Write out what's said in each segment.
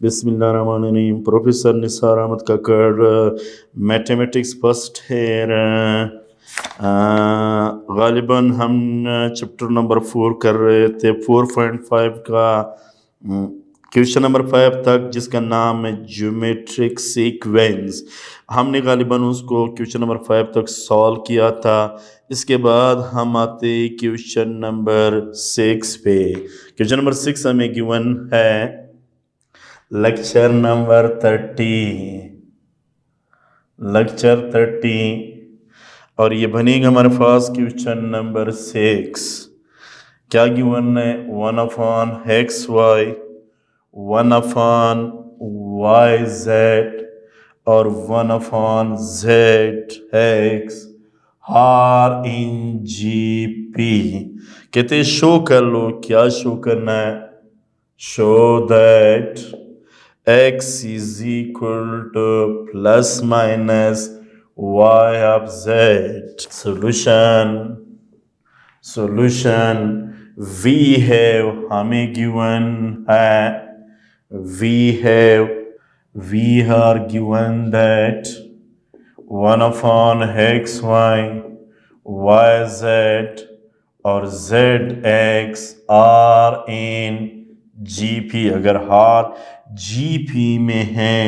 बिस्मिल्लाहिर्रहमानिर्रहीम। प्रोफेसर निसार अहमद काकड़, mathematics first year. ग़ालिबन हम chapter number 4 कर रहे थे, 4.5 का क्वेश्चन नंबर 5 तक, जिसका नाम है ज्योमेट्रिक सीक्वेंस। हमने ग़ालिबन उसको क्वेश्चन नंबर 5 तक सॉल्व किया था। इसके बाद हम आते क्वेश्चन नंबर 6 पे। क्वेश्चन नंबर 6 हमें गिवन है लेक्चर नंबर 30 और ये बनेगा हमारे पास क्वेश्चन नंबर 6। क्या गिवन है? 1/xy, 1/yz और 1/zx आर इन GP। कहते शो कर लो। क्या शो करना है? Show that x is equal to plus minus y of z। Solution we have हमें given है, we are given that 1/xy, yz और zx आर इन GP। अगर हार GP में है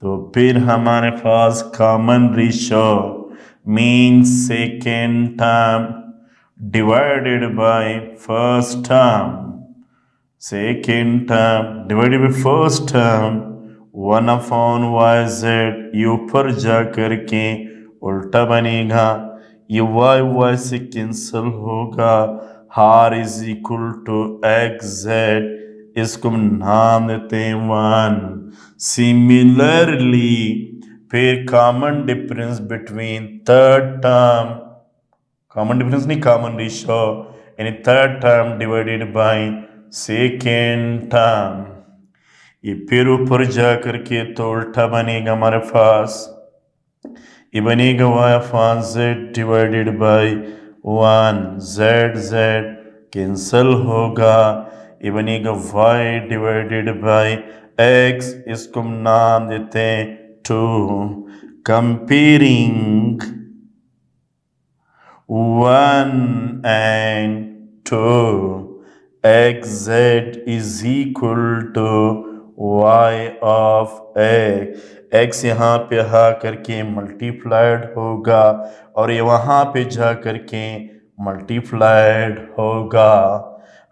तो फिर हमारे पास common ratio means second term divided by first term, divided by first term 1/yz। ये ऊपर जा करके उल्टा बनेगा, ये y से कैंसिल होगा। हार इज इक्वल टू xz, इसको नाम देते हैं 1। सिमिलरली फिर common difference between third term, common difference नहीं, कॉमन रेशो, यानी third term divided by second term. ये फिर ऊपर जा करके तो उल्टा बनेगा हमारे पास, ये बनेगा y/z divided by 1, z cancel होगा, ये बनेगा y डिवाइडेड बाय x, इसको नाम देते हैं 2। Comparing 1 and 2, xz is equal to y of x यहाँ पे आ करके मल्टीप्लाइड होगा और ये वहाँ पे जा करके मल्टीप्लाइड होगा।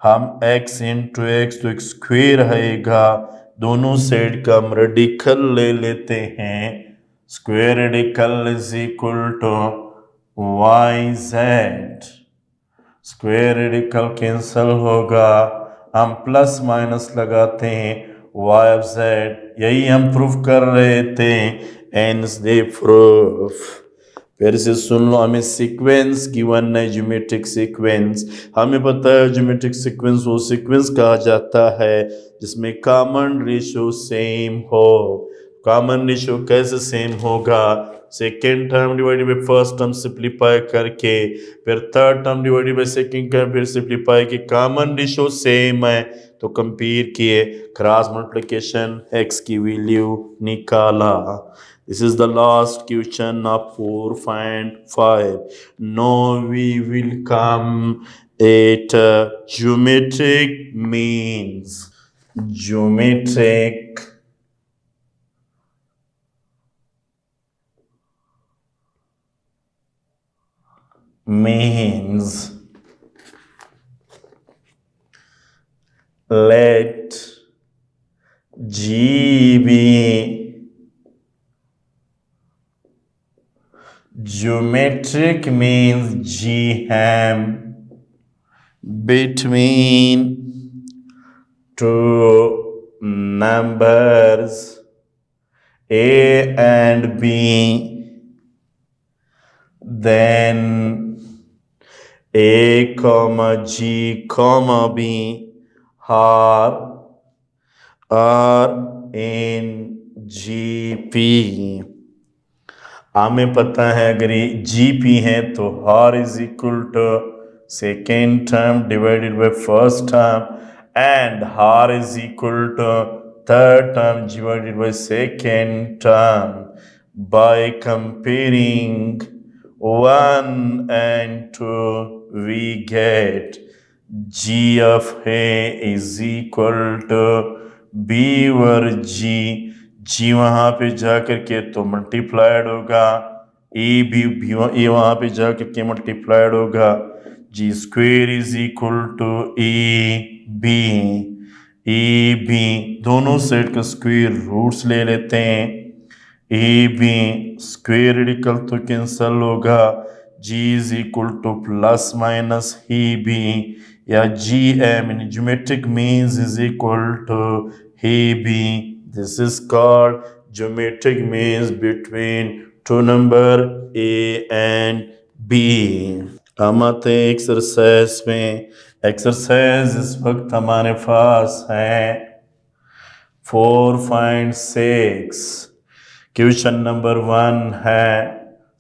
हम x इंटू एक्स तो x स्क्वेयर रहेगा, दोनों साइड का हम रेडिकल ले लेते हैं। Square radical is equal to yz, square radical cancel होगा, हम प्लस माइनस लगाते हैं y of z। यही हम प्रूफ कर रहे थे, एंस दे प्रूफ। फिर से सुन लो, हमें सीक्वेंस गिवन है, ज्योमेट्रिक सीक्वेंस। हमें पता है ज्योमेट्रिक सीक्वेंस वो सीक्वेंस कहा जाता है जिसमें कॉमन रेशियो सेम हो। कॉमन रेशियो कैसे सेम होगा? Second term divided by first term simplify करके, फिर third term divided by second term, फिर सिंप्लीफाई की, कॉमन रेशियो सेम है तो कंपेयर किए, क्रॉस मल्टीप्लिकेशन, x की वैल्यू निकाला। This is the last question of 4.5. Now we will come at geometric means. Geometric means. Let G be geometric means G ham between two numbers A and B, then A comma G comma B are in GP। हमें पता है अगर ये GP है तो R is equal to second term divided by first term and R is equal to third term divided by second term by comparing 1 and 2, we get g of a is equal to b over g वहां पे जाकर के तो multiplied होगा, ए वहां पे जाकर के मल्टीप्लाइड होगा, G square is equal to A B दोनों साइड का स्क्वेयर रूट्स ले लेते हैं, ए बी स्क्वेयर रेडिकल तो कैंसल होगा, G is equal to plus minus ही बी या G M in geometric means is equal to ही B. This is called geometric means between two number A and B. हम आते हैं exercise में. Exercise इस वक्त हमारे पास है 4.6. क्वेश्चन नंबर 1 है.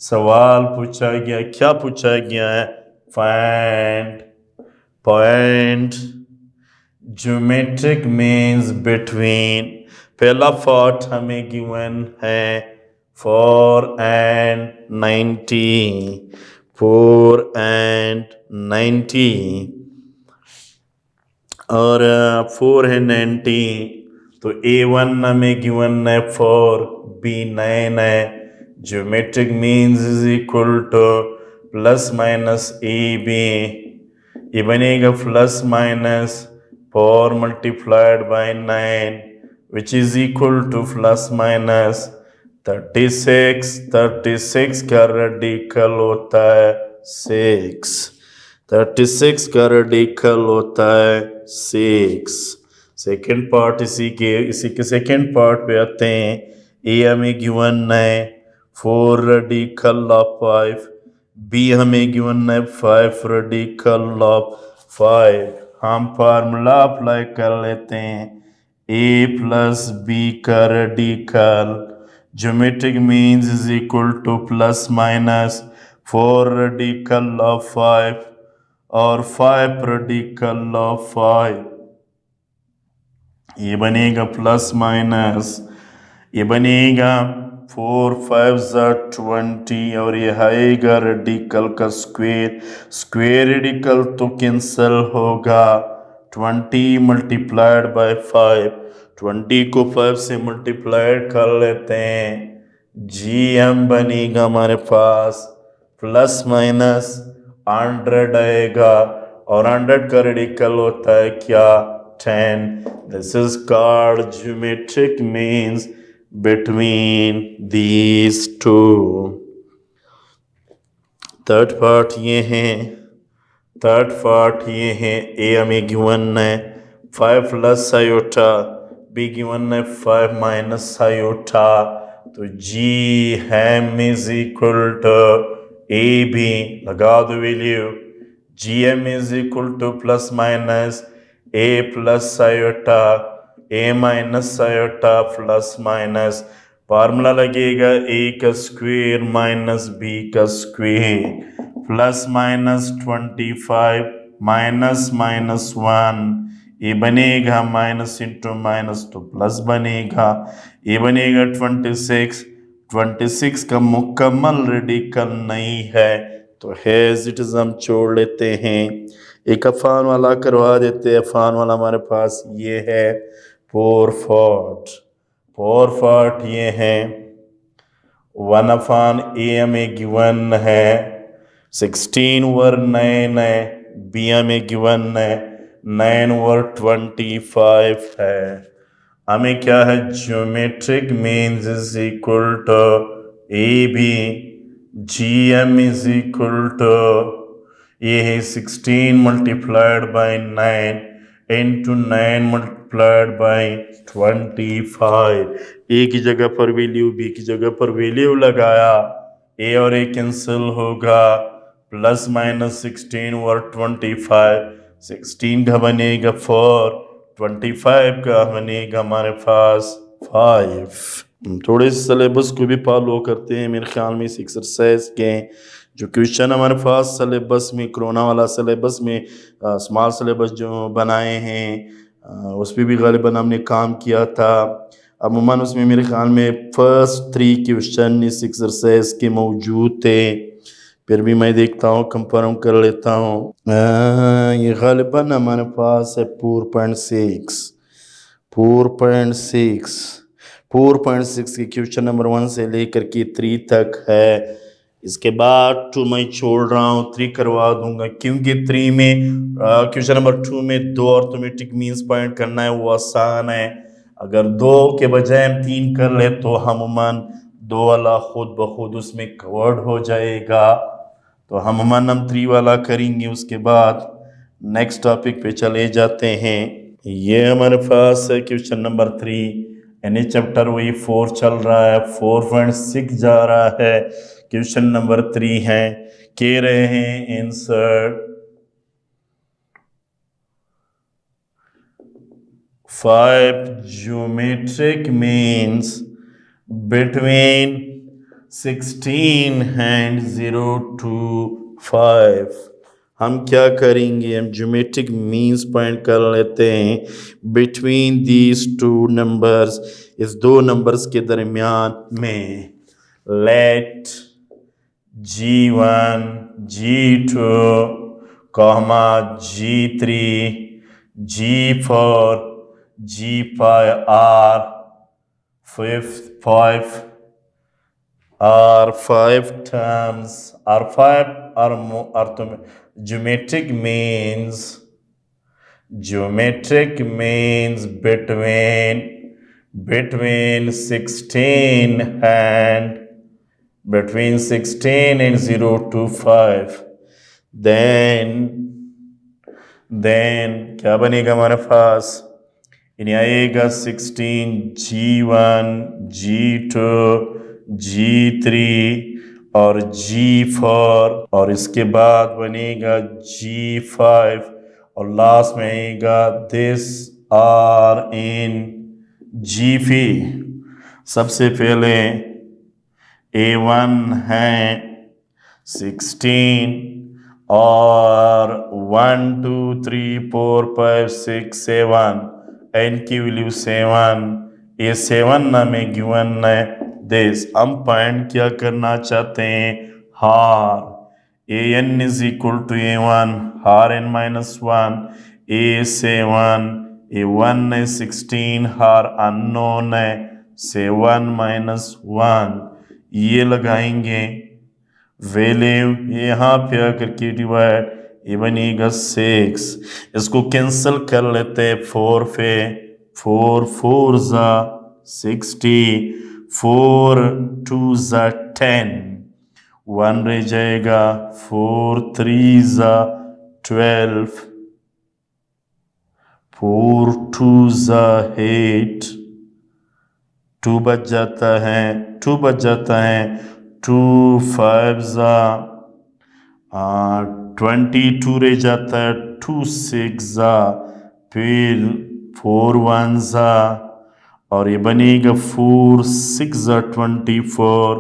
सवाल पूछा गया, क्या पूछा गया है? Find point geometric means between. पहला पार्ट हमें गिवन है 4 and 90 और 4 है 90, तो A1 हमें गिवन है 4, B9 है. Geometric means is equal to plus minus AB. ये बनेगा plus minus 4 multiplied by 9 which is equal to plus minus 36. 36 का रेडिकल होता है 6. 36 का रेडिकल होता है 6. सेकेंड पार्ट इसी के सेकेंड पार्ट पे आते हैं. ए हमें गिवन है 4 रेडिकल ऑफ 5, बी हमें गिवन है 5 रेडिकल ऑफ 5. हम फार्मूला अप्लाई कर लेते हैं. ए प्लस बी का radical geometric means is equal to plus minus 4 radical of 5 और 5 रेडिकल ऑफ 5. ये बनेगा प्लस माइनस, ये बनेगा 4 5 20 और ये आएगा रेडिकल का स्क्वेयर. स्क्वेयर रेडिकल तो कैंसल होगा. 20 मल्टीप्लाइड बाय 5, 20 को 5 से मल्टीप्लाइड कर लेते हैं. जी एम बनेगा हमारे पास प्लस माइनस 100 आएगा और 100 का रेडिकल होता है क्या? 10. This is called geometric means between these two. Third part ये है. ए हमें गिवन है 5 प्लस आयोटा, बी गिवन है 5 माइनस आयोटा. तो G M is equal to A B. लगा दो value. G M is equal to plus minus A plus iota, A minus iota plus minus. Formula लगेगा A का square minus B का square plus minus 25 minus minus 1. ये बनेगा minus into minus तो plus बनेगा. ये बनेगा 26. 26 का मुकम्मल रेडिकल नहीं है तो हैज़ इट इज़ हम छोड़ लेते हैं. एक अफान वाला करवा देते हैं. अफान वाला हमारे पास ये है 4 4 ये है 1 अफान ए हमें गिवन है 16 ओवर 9 है, बी हमें गिवन है 9 ओवर 25 है. हमें क्या है? Geometric means is equal to A B. G M is equal to ये है 16 multiplied by 9 into 9 multiplied by 25. A की जगह पर वैल्यू, बी की जगह पर वैल्यू लगाया. ए और ए कैंसिल होगा. Plus minus 16 over 25. 16 का बनेगा 4, 25 का बनेगा हमारे पास 5. थोड़े से सिलेबस को भी फॉलो करते हैं मेरे ख्याल में इस एक्सरसाइज के. जो क्वेश्चन हमारे पास सिलेबस में कोरोना वाला सिलेबस में स्मॉल सिलेबस जो बनाए हैं उस पर भी गालिबा हमने काम किया था। अमूमन उसमें मेरे ख्याल में फर्स्ट 3 क्वेश्चन इस एक्सरसाइज के मौजूद थे, फिर भी मैं देखता हूँ, कंफर्म कर लेता हूँ। ये गालिबन हमारे पास है 4.6 के क्वेश्चन नंबर 1 से लेकर के 3 तक है। इसके बाद 2 मैं छोड़ रहा हूँ, 3 करवा दूंगा, क्योंकि 3 में क्वेश्चन नंबर 2 में 2 अर्थमेटिक मीन्स पॉइंट करना है, वो आसान है। अगर 2 के बजाय हम 3 कर ले तो अमूमन 2 वाला खुद ब खुद उसमें कवर्ड हो जाएगा, तो अमूमन हम 3 वाला करेंगे। उसके बाद नेक्स्ट टॉपिक पे चले जाते हैं। ये हमारे पास है क्वेश्चन नंबर 3, यानी चैप्टर वही 4 चल रहा है, 4.6 जा रहा है, क्वेश्चन नंबर 3 है। कह रहे हैं insert 5 geometric means between 16 and 0 to 5। हम क्या करेंगे, हम ज्योमेट्रिक मीन्स पॉइंट कर लेते हैं बिटवीन दीज 2 नंबर्स, इस 2 नंबर्स के दरमियान में। Let G1 G2 comma G3 G4 G5 are 5 terms, are 5 or more geometric means between 16 and 0 to 5। then क्या बनेगा हमारे पास, यानी आएगा 16 G1 G2 G3 और G4, और इसके बाद बनेगा G5, और लास्ट में आएगा this are in G p। सबसे पहले A1 है 16 और 1 2 3 4 5 6 7, n की वैल्यू 7, ये 7 ना में गिवन है दिस। हम पॉइंट क्या करना चाहते हैं, हार an is equal to a1 हार n माइनस 1, a7 a1 है 16 हार अननोन है 7 माइनस 1, ये लगाएंगे वैल्यू, यहाँ पे आकर के डिवाइड, ये बनेगा 6। इसको कैंसिल कर लेते हैं 4 पे, 4 4 ज़ा 60, 4 2 ज़ा 10, 1 रह जाएगा, 4 3 ज़ा 12, 4 2 ज़ा 8, 2 बच जाता है, 2 5 ज़ा 22 रह जाता है, 2 6 ज़ा, फिर 4 1 ज़ा, और ये बनेगा 4 6 ज़ा 24,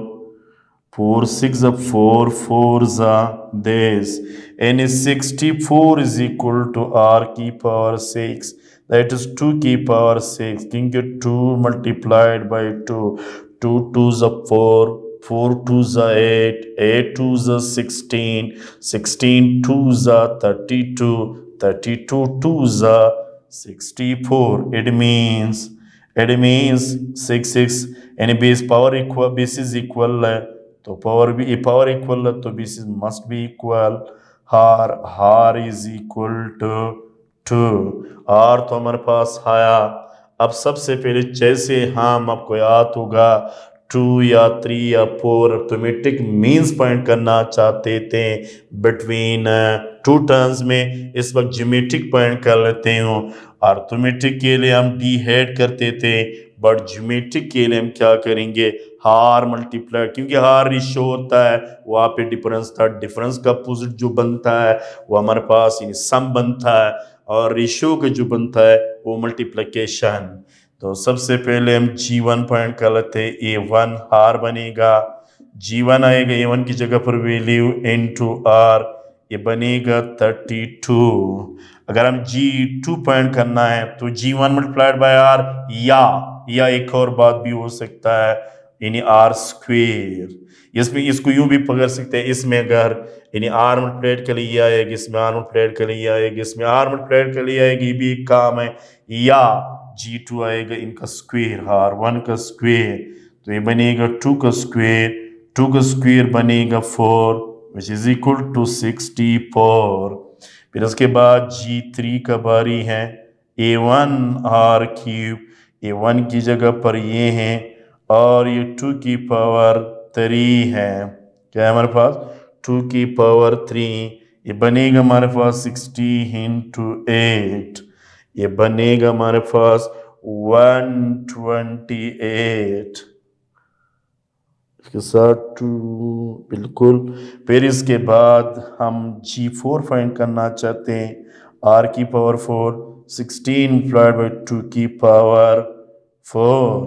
4 6 ज़ा 4 4 ज़ा दिस, यानी 64 इज इक्वल टू r की पावर 6, that is 2 की पावर 6, क्योंकि 2 multiplied by 2, 2 2 ज़ा 4, 4 2 ज़ा 8, 8 2 ज़ा 16, 16 2 ज़ा 32, 32 2 ज़ा 64। It means 6 6, यानी base power equal, basis equal है तो पावर भी पावर इक्वल है तो बेसिस मस्ट बी इक्वल। हार इज इक्वल टू 2, आर तो हमारे पास आया। अब सबसे पहले जैसे हम आपको याद होगा 2 या 3 या 4 अर्थमेटिक मीन्स पॉइंट करना चाहते थे बिटवीन 2 टर्म्स में, इस वक्त ज्योमेट्रिक पॉइंट कर लेते हो। अर्थमेटिक के लिए हम डी हेड करते थे, बट ज्योमेट्रिक के लिए हम क्या करेंगे, हार मल्टीप्लाई, क्योंकि हार रेशियो होता है, वहाँ पे डिफरेंस था, डिफरेंस का अपोजिट जो बनता है वो हमारे पास सम बनता है, और रेशियो का जो बनता है वो मल्टीप्लिकेशन। तो सबसे पहले हम G1 पॉइंट कर लेते हैं, A1 हार बनेगा, G1 आएगा, A1 की जगह पर वैल्यू into R, ये बनेगा 32। अगर हम G2 फाइंड करना है तो G1 मल्टीप्लाइड बाय R, या एक और बात भी हो सकता है, यानी R स्क्वेयर। इसमें इसको यूं भी पकड़ सकते हैं, इसमें अगर यानी R मल्टीप्लाइड कर लिया आएगी, इसमें R मल्टीप्लाइड कर लिया आएगी, इसमें R मल्टीप्लाइड कर लिया आएगी, भी एक काम है, या G2 आएगा इनका स्क्वेयर, R1 का स्क्वेयर, तो ये बनेगा 2 का स्क्वेयर, 2 का स्क्वेयर बनेगा 4 विच इज इक्वल टू 64। फिर उसके बाद G3 का बारी है, A1 R क्यूब, A1 की जगह पर ये है और ये 2 की पावर 3 है, क्या है हमारे पास 2 की पावर 3, ये बनेगा हमारे पास 60 इंटू 8, ये बनेगा हमारे पास 128, इसके साथ 2 बिल्कुल। फिर इसके बाद हम G4 फाइंड करना चाहते हैं, R की पावर 4, 16 मल्टीप्लाइड बाई 2 की पावर 4,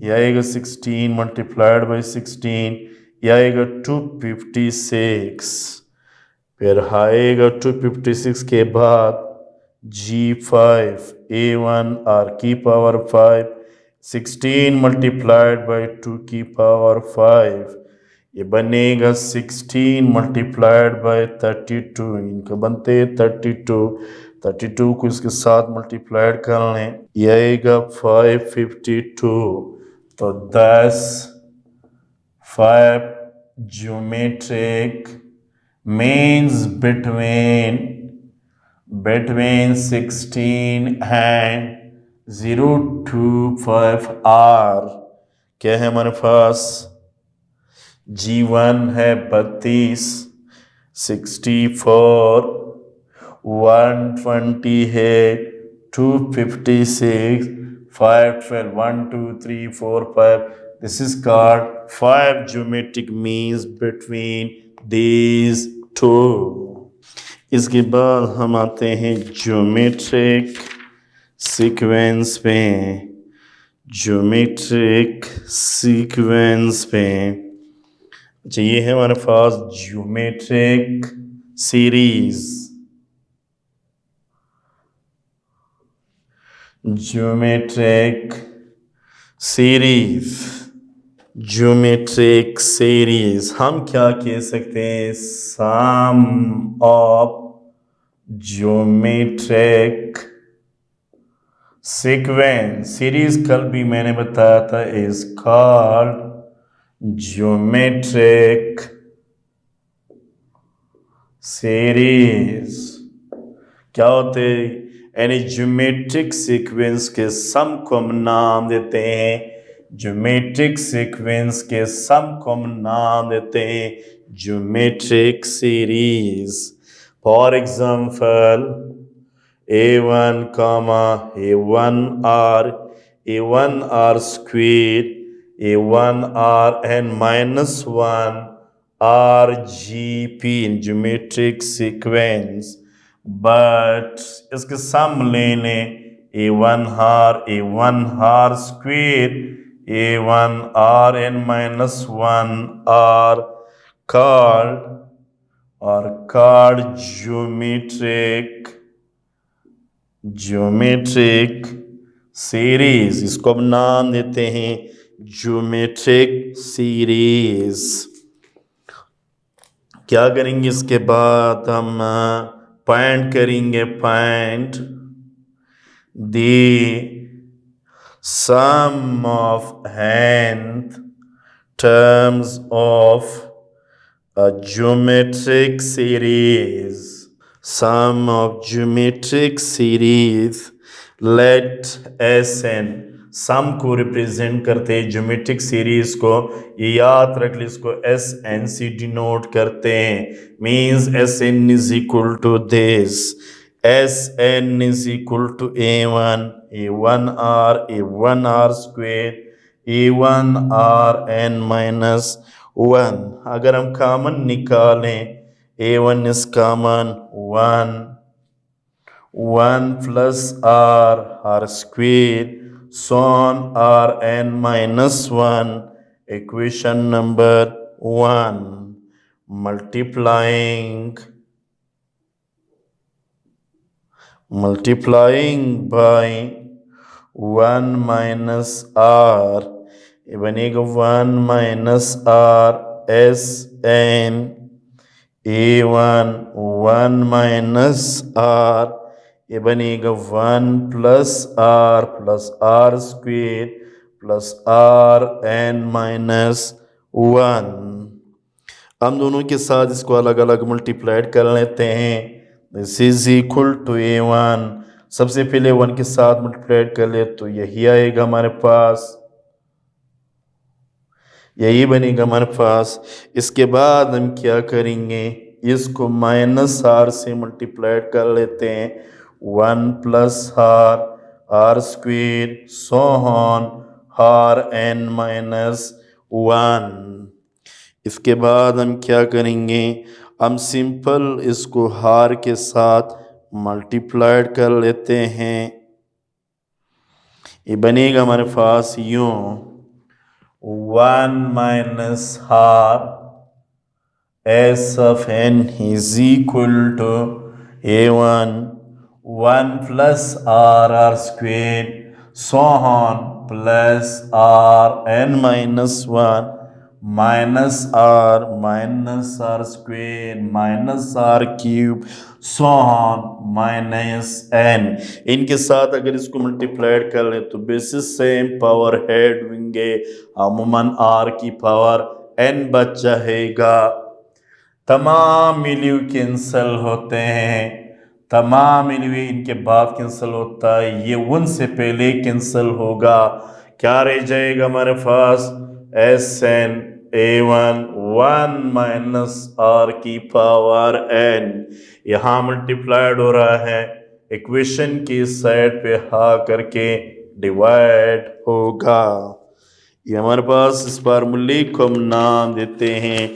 यह आएगा 16 मल्टीप्लाइड बाई 16, यह आएगा 256, फिर आएगा 256 के बाद G5, A1 R की पावर 5, 16 मल्टीप्लाइड बाई 2 की पावर 5, ये बनेगा 16 मल्टीप्लाइड बाई 32, इनका बनते 32 को इसके साथ मल्टीप्लाइड कर लें, ये आएगा 552, तो 10 5 geometric means between 16 and 0 to 5 R, क्या है हमारे पास, G1 है 32, 64, 128, 256, 512, 1 2 3 4 5, this is called 5 geometric means between these two। इसके बाद हम आते हैं ज्योमेट्रिक सीक्वेंस पे, ज्योमेट्रिक सीक्वेंस पे। अच्छा, ये है हमारे पास geometric series, geometric series, geometric series हम क्या कह सकते हैं, sum of geometric sequence. Series कल भी मैंने बताया था, इज कॉल्ड ज्योमेट्रिक सीरीज। क्या होते हैं, यानी ज्योमेट्रिक सीक्वेंस के सम को हम नाम देते हैं, ज्योमेट्रिक सीक्वेंस के सम को हम नाम देते हैं geometric series. For example A1 comma A1R square, A1R and minus 1 RGP in geometric sequence, but इसके सम ले लें, A1R square, A1R and minus 1 are called geometric series. इसको हम नाम देते हैं ज्योमेट्रिक सीरीज। क्या करेंगे इसके बाद, हम फाइंड करेंगे, find the sum of nth terms of a geometric series, sum of geometric series, let Sn, sum को रिप्रेजेंट करते हैं ज्योमेट्रिक सीरीज को, ये याद रख ली, इसको Sn से डिनोट करते हैं, means Sn is equal to this, Sn is equal to A1R square, A1Rn minus 1। अगर हम कॉमन निकालें, A1 is common 1 plus R square, so on Rn minus 1, equation number 1, multiplying multiplying by 1 minus R, ये बनेगा 1 minus R S N A1 1 minus R, ये बनेगा 1 plus R square plus R N minus 1। हम दोनों के साथ इसको अलग अलग मल्टीप्लाइड कर लेते हैं। This is equal to A1, सबसे पहले 1 के साथ मल्टीप्लाइड कर ले तो यही आएगा हमारे पास, यही बनेगा हमारे पास। इसके बाद हम क्या करेंगे, इसको माइनस आर से मल्टीप्लाइड कर लेते हैं। 1 plus R square so on R N minus 1। इसके बाद हम क्या करेंगे, हम सिंपल इसको हार के साथ मल्टीप्लाइड कर लेते हैं। ये बनेगा हमारे पास यूं 1 minus R S of N is equal to A1 1 plus R square so on plus R N minus 1 minus R square minus R cube so on minus N. इनके साथ अगर इसको मल्टीप्लाइड कर लें तो बेसिस सेम पावर हेड होंगे, अमूमन are की पावर एन बच जाएगा। तमाम मिलियो कैंसल होते हैं, तमाम मिलियो इनके बाद कैंसल होता है, ये उनसे पहले कैंसल होगा। क्या रह जाएगा हमारे पास, S N A1 1 minus R की पावर एन, यहाँ मल्टीप्लाइड हो रहा है, इक्वेशन की साइड पे हा करके डिवाइड होगा। ये हमारे पास इस फार्मूले को हम नाम देते हैं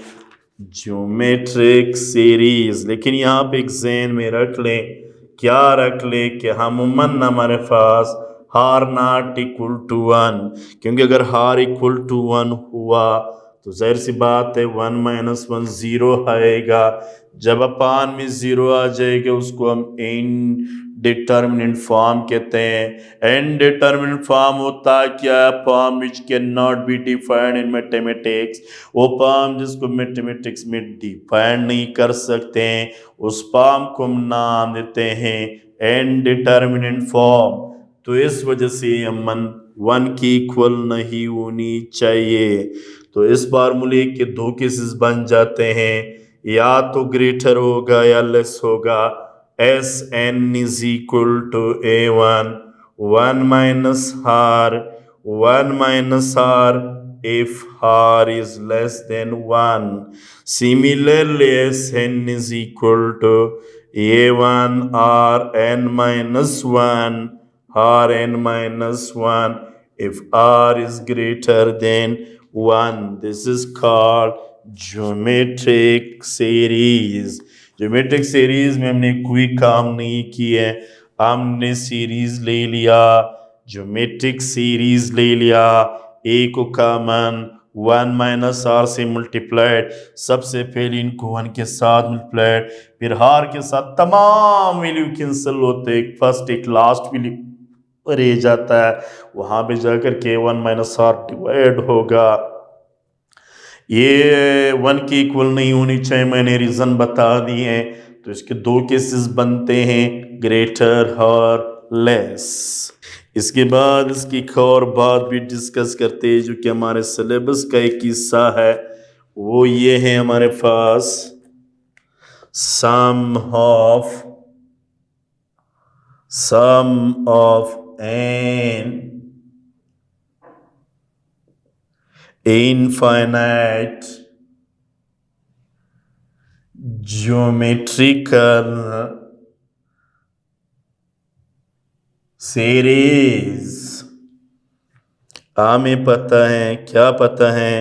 ज्योमेट्रिक सीरीज। लेकिन यहाँ पे एक ज़हन में रख लें, क्या रख ले कि अमूमन हमारे पास हार नॉट इक्वल टू 1, क्योंकि अगर हार इक्वल टू 1 हुआ तो जाहिर सी बात है 1 माइनस 1 0 आएगा। जब अपान में 0 आ जाएगा उसको हम इनडिटर्मिनेट फॉर्म कहते हैं। इनडिटर्मिनेट फॉर्म होता है क्या, form which can not be defined in mathematics, वो फॉर्म जिसको मैथमेटिक्स में डिफाइन नहीं कर सकते हैं, उस फॉर्म को हम नाम देते हैं इनडिटर्मिनेट फॉर्म। तो इस वजह से हम 1 की इक्वल नहीं होनी चाहिए। तो इस फार्मूले के दो केसेस बन जाते हैं, या तो ग्रेटर होगा या लेस होगा। S N is equal to A1 1 minus R if r is less than 1. Similarly, Sn is equal to A1 Rn minus 1 Rn minus 1 if r is greater than 1. This is called geometric series. Geometric series में हमने कोई काम नहीं किया, हमने series ले लिया, geometric series ले लिया, ए को कॉमन 1 माइनस आर से मल्टीप्लाइड, सबसे पहले इनको 1 के साथ मल्टीप्लाइड, फिर हार के साथ तमाम वैल्यू कैंसिल होते, एक फर्स्ट एक लास्ट वैल्यू रह जाता है, वहां पे जाकर के 1 माइनस आर डिवाइड होगा। ये 1 की इक्वल नहीं होनी चाहिए, मैंने रीजन बता दिए हैं। तो इसके दो केसेस बनते हैं, ग्रेटर और लेस। इसके बाद इसकी एक और बात भी डिस्कस करते हैं जो कि हमारे सिलेबस का एक हिस्सा है, वो ये है हमारे पास sum of N infinite geometrical series। हमें पता है, क्या पता है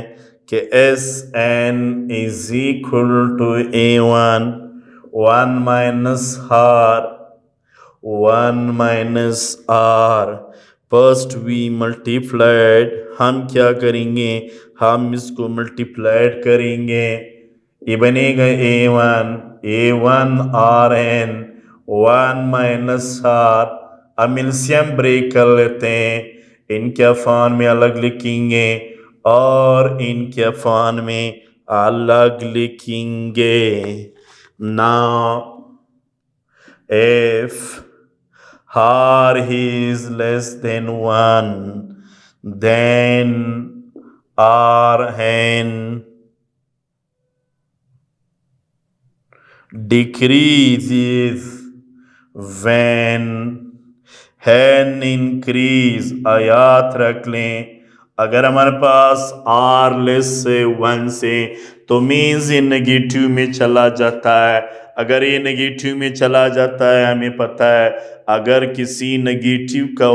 कि S N is equal to A1 1 minus R. First we multiplied, हम क्या करेंगे, हम इसको मल्टीप्लाइड करेंगे, ये बनेगा A1 R N 1 minus R. अब एलसीएम ब्रेक कर लेते हैं, इनके अफान में अलग लिखेंगे और इनके अफान में अलग लिखेंगे। Now if r is less than 1, then rn decreases when n increase। याद रख लें, अगर हमारे पास r लेस से 1 से, तो मीन्स ये नेगेटिव में चला जाता है। अगर ये नेगेटिव में चला जाता है, हमें पता है अगर किसी नेगेटिव का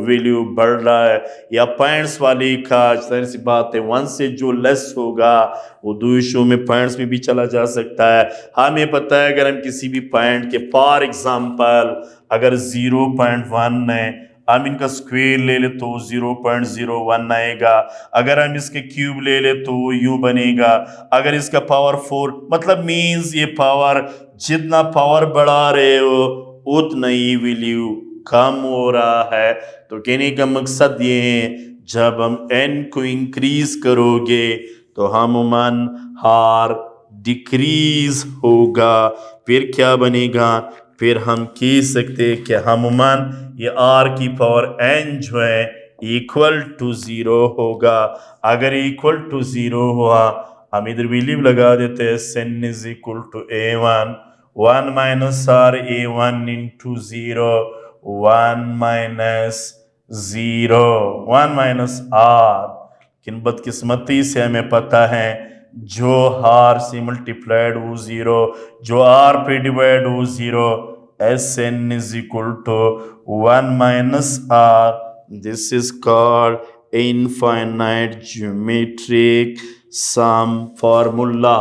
वैल्यू बढ़ रहा है या पॉइंट्स वाली का, जाहिर सी बात है 1 से जो लेस होगा वो दूसरों में पॉइंट्स में भी चला जा सकता है। हमें पता है अगर हम किसी भी पॉइंट के, फॉर एग्जांपल अगर 0.1 है, हम इनका स्क्वायर ले ले तो 0.01 आएगा। अगर हम इसके क्यूब ले ले तो यूं बनेगा। अगर इसका पावर 4, मतलब मीन्स ये पावर, जितना पावर बढ़ा रहे हो उतना ही वैल्यू कम हो रहा है। तो कहने का मकसद ये है, जब हम n को इंक्रीज करोगे तो हमूमन हार डिक्रीज होगा। फिर क्या बनेगा, फिर हम कह सकते हैं कि हमूमन ये r की पावर n जो है इक्वल टू 0 होगा। अगर इक्वल टू 0 हुआ, हम इधर वैल्यू लगा देते हैं, n is equal to a1, 1 minus r a1 into 0, 1 minus 0, 1 minus r। किन बदकिस्मती से हमें पता है जो r से मल्टीप्लाइड हो 0, जो r पे डिवाइड हो 0, Sn is equal to 1 minus r. This is called infinite geometric sum formula।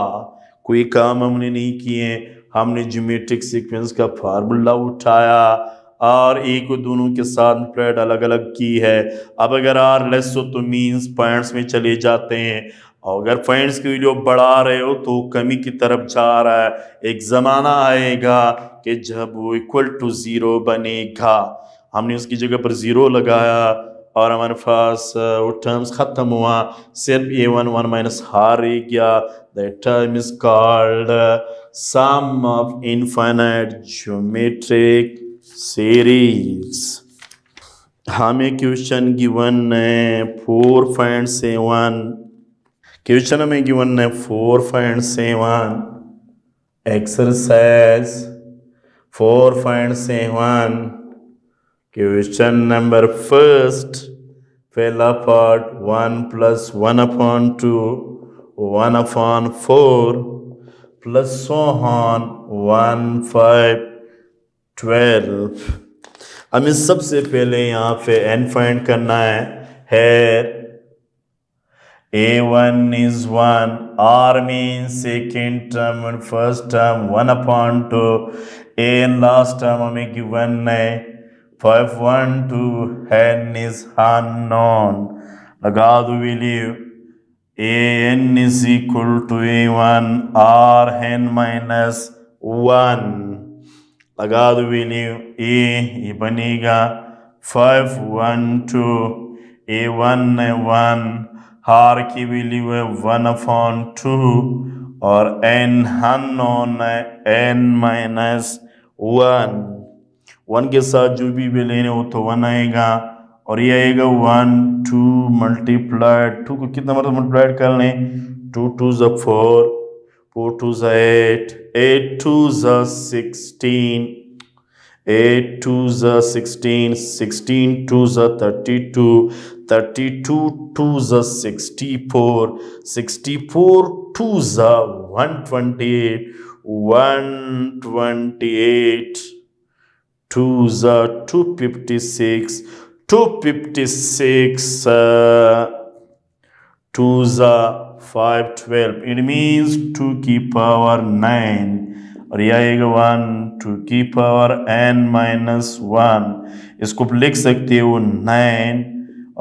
कोई काम हमने नहीं किए, हमने ज्योमेट्रिक सीक्वेंस का फार्मूला उठाया और एक को दोनों के साथ प्लेट अलग अलग की है। अब अगर r लेस हो तो मीन्स पॉइंट्स में चले जाते हैं, और अगर पॉइंट्स की वैल्यू बढ़ा रहे हो तो कमी की तरफ जा रहा है। एक ज़माना आएगा कि जब वो इक्वल टू 0 बनेगा। हमने उसकी जगह पर 0 लगाया और हमारे पास वो टर्म्स ख़त्म हुआ, सिर्फ a1 1 माइनस हार रह गया। That term is called sum of infinite geometric series. हमें क्वेश्चन गिवन है 4.7, क्वेश्चन में गिवन है 4.7, एक्सरसाइज 4.7, क्वेश्चन नंबर फर्स्ट, पहला part 1 plus 1 upon 2, 1 upon 4 plus so on 1 5 12। हमें सबसे पहले यहाँ पे n फाइंड करना है a1 is 1, r means second term and first term 1 upon 2, a and last term हमें given है 5 1 2, n is unknown। लगा दो value, an is equal to a1 r n minus 1। लगा दो वैल्यू, a ये बनेगा 5 1 2, a1 है 1, हार की वैल्यू है 1 अपॉन 2 और n अननोन है n माइनस 1। 1 के साथ जो भी वैल्यू हो तो 1 आएगा और ये आएगा 1 2 मल्टीप्लाइड 2 को कितना मतलब मल्टीप्लाइड कर लें, 2 2 ज़ा 4, 4 2 ज़ा 8, 8 2 ज़ा 16, 8 2 ज़ा 16, 16 2 ज़ा 32, 32 2 ज़ा 64, 64 2 ज़ा 128, 128 2 ज़ा 256, 256 2 ज़ा 512। इट मीन्स 2 की पावर 9 और यह आएगा 1 2 की पावर n माइनस 1। इसको लिख सकते हो 9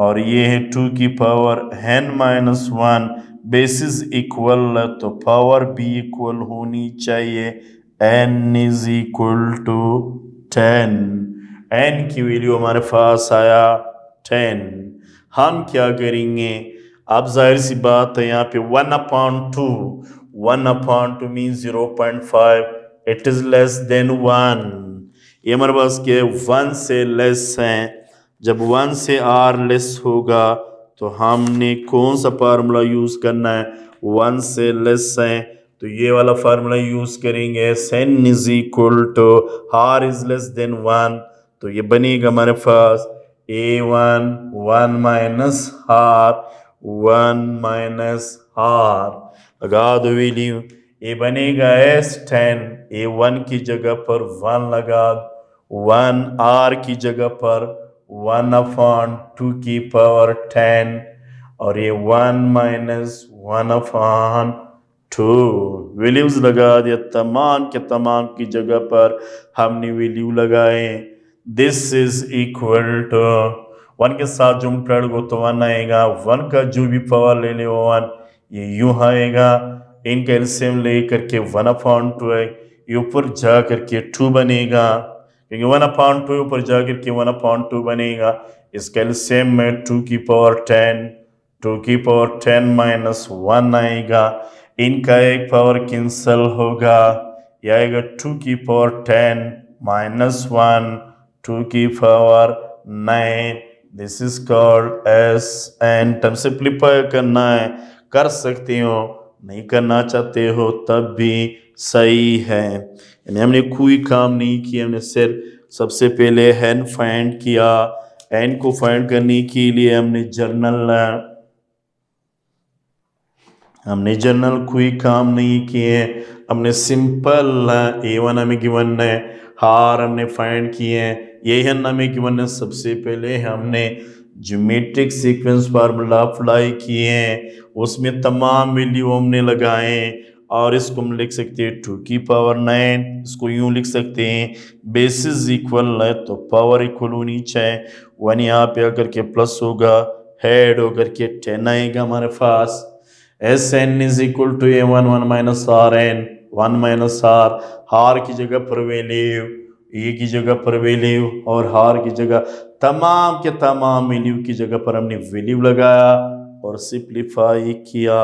और ये है 2 की power n minus 1। Basis equal तो पावर भी इक्वल होनी चाहिए n is equal to 10। n की वैल्यू हमारे पास आया 10। हम क्या करेंगे, अब जाहिर सी बात है यहाँ पे 1/2 mean 0.5, it is less than 1। ये हमारे पास के 1 से लेस है। जब 1 से r लेस होगा तो हमने कौन सा फार्मूला यूज करना है, 1 से लेस है तो ये वाला फार्मूला यूज करेंगे, n is equal to r is less than 1। तो ये बनेगा हमारे पास a1 1 minus r 1 minus r, लगा दो वैल्यू, ये बनेगा s10। a1 की जगह पर 1 लगा, 1 r की जगह पर 1/2 की पावर 10 और ये 1 माइनस 1/2 वैल्यूज लगा दिया, तमाम के तमाम की जगह पर हमने वैल्यू लगाए। दिस इज इक्वल टू 1 के साथ जो मल्टीप्लाई हो तो 1 आएगा, 1 का जो भी पावर ले ले 1, ये यूं आएगा। इनका एलसीएम ले करके 1/2 है, ये ऊपर जा करके 2 बनेगा, क्योंकि 1/2 ऊपर जा करके 1/2 बनेगा। इसका एलसीएम में 2 की पावर 10, 2 की पावर 10 माइनस 1 आएगा। इनका एक पावर कैंसल होगा, यह आएगा 2 की पावर 10 माइनस 1, 2 की power 9। This is called S N. Term simplify करना है कर सकते हो, नहीं करना चाहते हो तब भी सही है। यानी हमने कोई काम नहीं किया, हमने सिर्फ सबसे पहले एन फाइंड किया। एन को फाइंड करने के लिए हमने जनरल कोई काम नहीं किए, हमने सिंपल a1 हमें गिवन है, हार हमने फाइंड किए हैं, ये हमें गिवन है। सबसे पहले हमने ज्योमेट्रिक सीक्वेंस फार्मूला अप्लाई किए हैं, उसमें तमाम वैल्यू हमने लगाए और इसको हम लिख सकते हैं 2 की पावर 9। इसको यूं लिख सकते हैं, बेसिस इक्वल है तो पावर इक्वल होनी चाहिए। 1 यहाँ पे आकर के प्लस होगा, हेड होकर के 10 आएगा हमारे पास। S N is equal to a1 1 minus R N, 1 minus R, हार की जगह पर वैल्यू, ए की जगह पर वैल्यू और हार की जगह तमाम के तमाम वैल्यू की जगह पर हमने वैल्यू लगाया और सिंप्लीफाई किया।